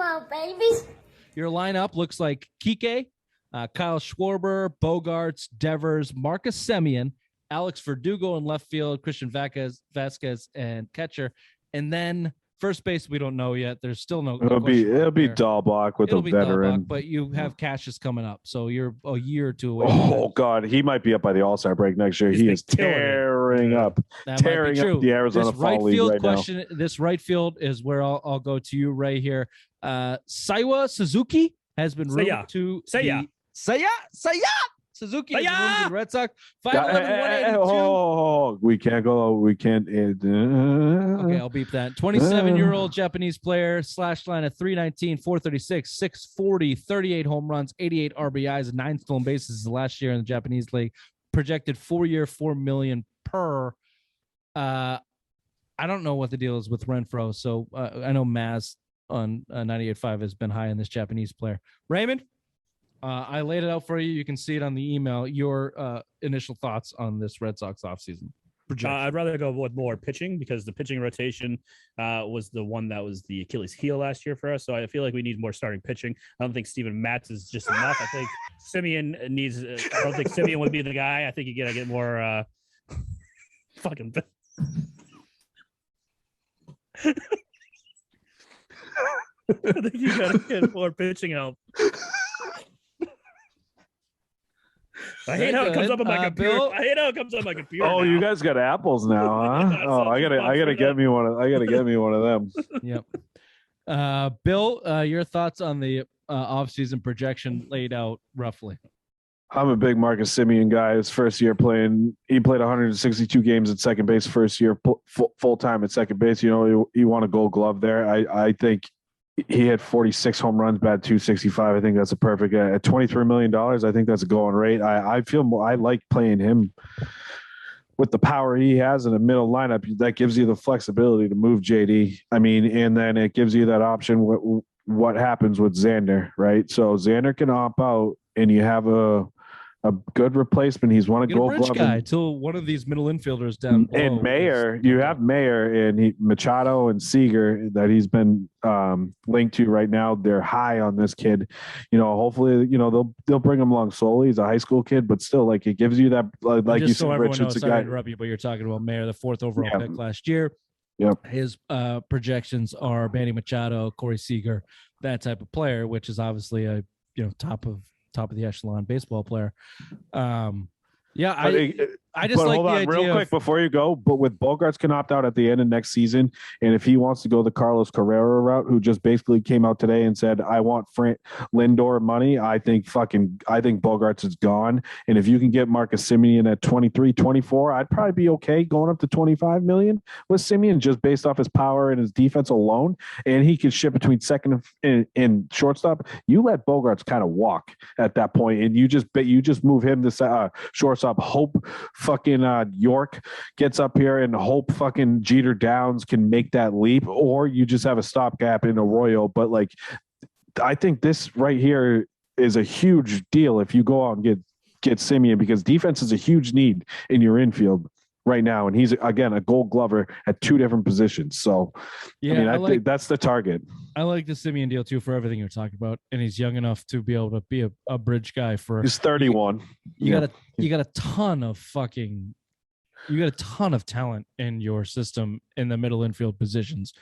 Hello, babies. Your lineup looks like Kike, Kyle Schwarber, Bogarts, Devers, Marcus Semien, Alex Verdugo in left field, Christian Vasquez, and catcher. And then first base, we don't know yet. There's still no. It'll be Dahlbach with a veteran. Dahlbach, but you have Cassius coming up, so you're a year or two away. Oh God, he might be up by the All-Star break next year. He is tearing up the Arizona Fall League right now. This right field is where I'll go to you right here. Seiwa Suzuki has been rumored to Seiya Suzuki is rumored to the Red Sox. 5'11", 182. Oh, we can't go. We can't. Okay, I'll beep that. 27-year-old Japanese player, slash line at 319, 436, 640, 38 home runs, 88 RBIs, and 9 stolen bases last year in the Japanese league. Projected 4-year, $4 million per. I don't know what the deal is with Renfroe, so I know Maz on 98.5 has been high on this Japanese player. Raymond, I laid it out for you. You can see it on the email. Your initial thoughts on this Red Sox offseason? I'd rather go with more pitching because the pitching rotation was the one that was the Achilles heel last year for us. So I feel like we need more starting pitching. I don't think Steven Matz is just enough. I think Semien needs. I don't think Semien would be the guy. I think you gotta get more fucking. I think you gotta get more pitching help. I hate how it comes up on my computer. Bill? I hate how it comes up on my computer. Oh, now. you guys got apples now, huh? Oh, I gotta get me one. I gotta get me one of them. Yep. Bill, your thoughts on the offseason projection laid out roughly? I'm a big Marcus Semien guy. His first year playing, he played 162 games at second base. First year full time at second base. You know, he won a Gold Glove there. I think he had 46 home runs, batted 265. I think that's a perfect at $23 million. I think that's a going rate. I like playing him with the power he has in the middle lineup. That gives you the flexibility to move JD. I mean, and then it gives you that option. What happens with Xander, right? So Xander can opt out, and you have a good replacement. He's won a Gold Glove guy till one of these middle infielders down. And Mayer, you have Mayer and Machado and Seager that he's been linked to right now. They're high on this kid. You know, hopefully, you know they'll bring him along slowly. He's a high school kid, but still, like it gives you that. Like you said, Rich, it's a guy. Sorry to interrupt you, but you're talking about Mayer, the 4th overall pick last year. Yep. His projections are Manny Machado, Corey Seager, that type of player, which is obviously a top of the echelon baseball player. I just like the idea. Real quick before you go, but with Bogarts can opt out at the end of next season, and if he wants to go the Carlos Carrera route, who just basically came out today and said, "I want Lindor money," I think Bogarts is gone. And if you can get Marcus Semien at 23, 24, I'd probably be okay going up to 25 million with Semien just based off his power and his defense alone. And he can ship between second and shortstop. You let Bogarts kind of walk at that point, and you just move him to shortstop. Hope fucking York gets up here and hope fucking Jeter Downs can make that leap, or you just have a stopgap in Arroyo. But like, I think this right here is a huge deal if you go out and get Semien, because defense is a huge need in your infield right now, and he's again a Gold Glover at 2 different positions. So I think that's the target. I like the Semien deal too for everything you're talking about, and he's young enough to be able to be a bridge guy for. He's 31. You got a ton of talent in your system in the middle infield positions.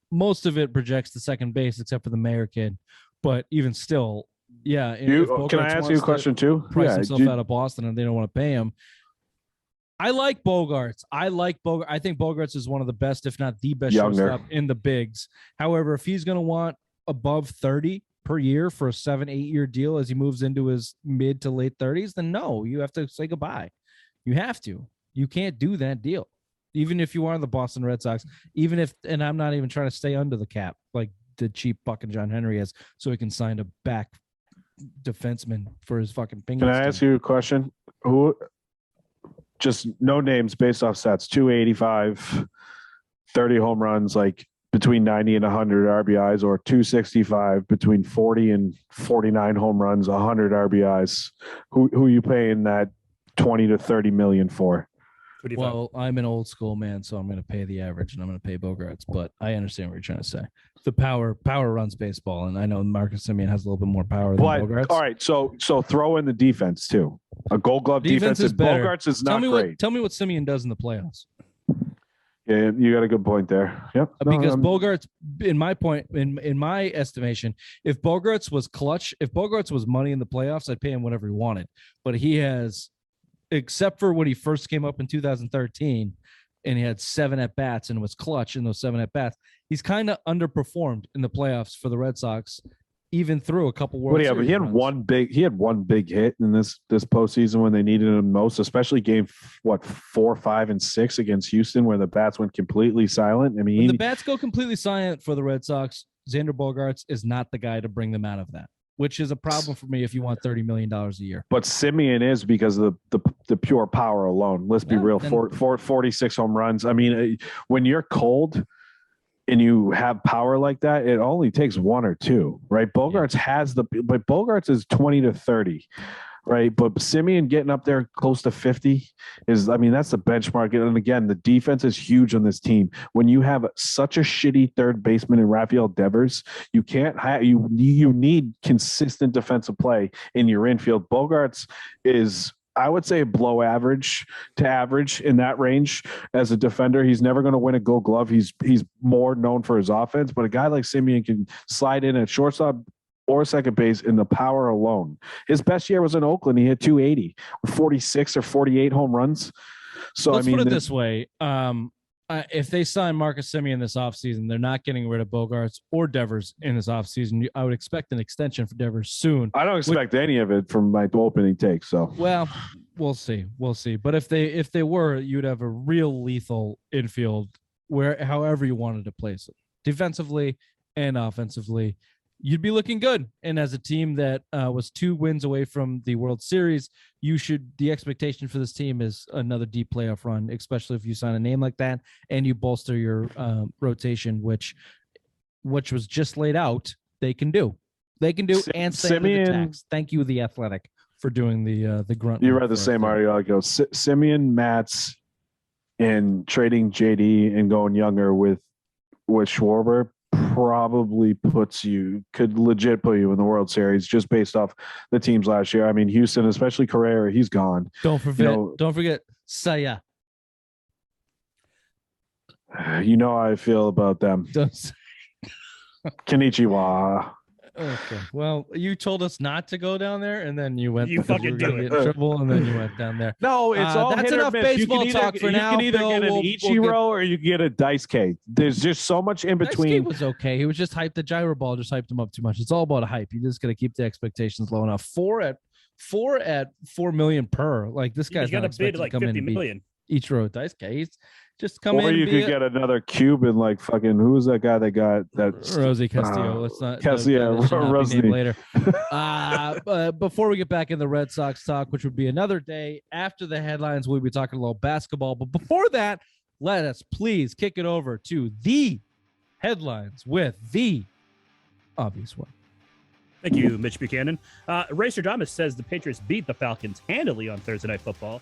Most of it projects to second base, except for the Mayer kid. But even still, yeah. Can I ask you a question too? Price himself out of Boston, and they don't want to pay him. I like Bogarts. I think Bogarts is one of the best, if not the best, shortstop in the bigs. However, if he's going to want above 30 per year for a 7-8 year deal as he moves into his mid to late 30s, then no, you have to say goodbye. You have to. You can't do that deal, even if you are the Boston Red Sox. And I'm not even trying to stay under the cap like the cheap fucking John Henry is, so he can sign a back defenseman for his fucking Penguins. Can I ask you a question? Who? Just no names based off stats. 285, 30 home runs, like between 90 and 100 RBIs, or 265 between 40 and 49 home runs, 100 RBIs. Who are you paying that 20 to 30 million for? 25. Well, I'm an old school man, so I'm going to pay the average, and I'm going to pay Bogarts. But I understand what you're trying to say. The power runs baseball, and I know Marcus Semien has a little bit more power than Bogarts. All right, so throw in the defense too. A Gold Glove defense is better. Bogarts is not great. Tell me what Semien does in the playoffs. Yeah, you got a good point there. Yep. Because Bogarts, in my estimation, if Bogarts was clutch, if Bogarts was money in the playoffs, I'd pay him whatever he wanted. But he has, except for when he first came up in 2013, and he had 7 at bats and was clutch in those 7 at bats, he's kind of underperformed in the playoffs for the Red Sox, even through a couple World Series. But he had runs. one big hit in this postseason when they needed him most, especially game 4, 5, and 6 against Houston, where the bats went completely silent. I mean, when the bats go completely silent for the Red Sox, Xander Bogaerts is not the guy to bring them out of that, which is a problem for me if you want $30 million a year. But Semien is because of the pure power alone. Let's be real. 46 home runs. I mean, when you're cold and you have power like that, it only takes 1 or 2, right? Bogarts but Bogarts is 20 to 30, right? But Semien getting up there close to 50 is, I mean, that's the benchmark. And again, the defense is huge on this team. When you have such a shitty third baseman in Rafael Devers, you can't have, you need consistent defensive play in your infield. Bogarts is, I would say, below average to average in that range as a defender. He's never going to win a Gold Glove. He's more known for his offense, but a guy like Semien can slide in at shortstop or second base in the power alone. His best year was in Oakland. He hit 280 with 46 or 48 home runs. So let's put it this way. If they sign Marcus Semien this offseason, they're not getting rid of Bogarts or Devers in this offseason. I would expect an extension for Devers soon. I don't expect any of it from my opening take. So, well, we'll see. But if they were, you'd have a real lethal infield however you wanted to place it, defensively and offensively. You'd be looking good. And as a team that was 2 wins away from the World Series, the expectation for this team is another deep playoff run, especially if you sign a name like that and you bolster your rotation, which was just laid out. They can do and stay under the tax. Thank you, The Athletic, for doing the grunt. You read the same article. I go Semien, Matz, and trading JD and going younger with Schwarber probably could legit put you in the World Series just based off the teams last year. I mean, Houston, especially Carrera, he's gone. Don't forget Saya. You know how I feel about them. Konnichiwa. Okay. Well, you told us not to go down there, and then you went. You fucking do it. Trouble, and then you went down there. No, it's all that's enough baseball talk for now. You can either get an Ichiro or you can get a Dice K. There's just so much in between. Dice K was okay. He was just hyped. The gyro ball just hyped him up too much. It's all about a hype. You just got to keep the expectations low enough. 4 at $4 million per. Like this guy's got to bid like 50 million. Ichiro Dice K. He's just come in. Or you could get anher Cuban like fucking who was that guy that got that Rosie Castillo. Let's not Rosie later. Before we get back in the Red Sox talk, which would be another day after the headlines, we'll be talking a little basketball. But before that, let us please kick it over to the headlines with the obvious one. Thank you, Mitch Buchanan. Racer Thomas says the Patriots beat the Falcons handily on Thursday Night Football.